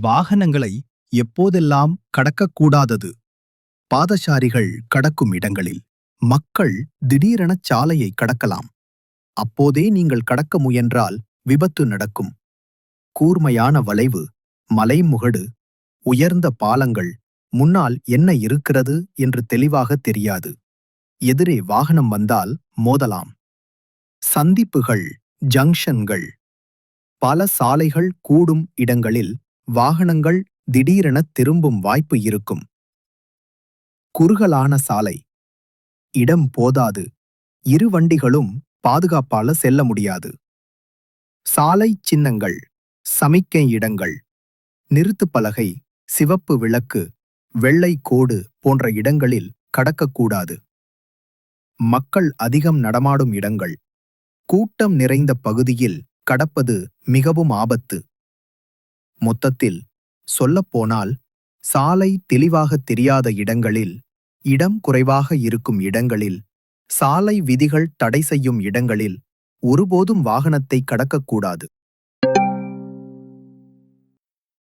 வாகனங்களை எப்போதெல்லாம் கடக்கக்கூடாதது? பாதசாரிகள் கடக்கும் இடங்களில் மக்கள் திடீரென சாலையை கடக்கலாம். அப்போதே நீங்கள் கடக்க முயன்றால் விபத்து நடக்கும். கூர்மையான வளைவு, மலைமுகடு, உயர்ந்த பாலங்கள், முன்னால் என்ன இருக்கிறது என்று தெளிவாக தெரியாது. எதிரே வாகனம் வந்தால் மோதலாம். சந்திப்புகள், ஜங்ஷன்கள், பல சாலைகள் கூடும் இடங்களில் வாகனங்கள் திடீரென திரும்பும் வாய்ப்பு இருக்கும். குறுகலான சாலை, இடம் போதாது, இரு வண்டிகளும் பாதுகாப்பால செல்ல முடியாது. சாலை சின்னங்கள், சமிக்கை இடங்கள், நிறுத்துப்பலகை, சிவப்பு விளக்கு, வெள்ளை கோடு போன்ற இடங்களில் கடக்கக்கூடாது. மக்கள் அதிகம் நடமாடும் இடங்கள், கூட்டம் நிறைந்த பகுதியில் கடப்பது மிகவும் ஆபத்து. மொத்தத்தில் சொல்லப்போனால், சாலை தெளிவாக தெரியாத இடங்களில், இடம் குறைவாக இருக்கும் இடங்களில், சாலை விதிகள் தடை செய்யும் இடங்களில் ஒருபோதும் வாகனத்தை கடக்கக்கூடாது.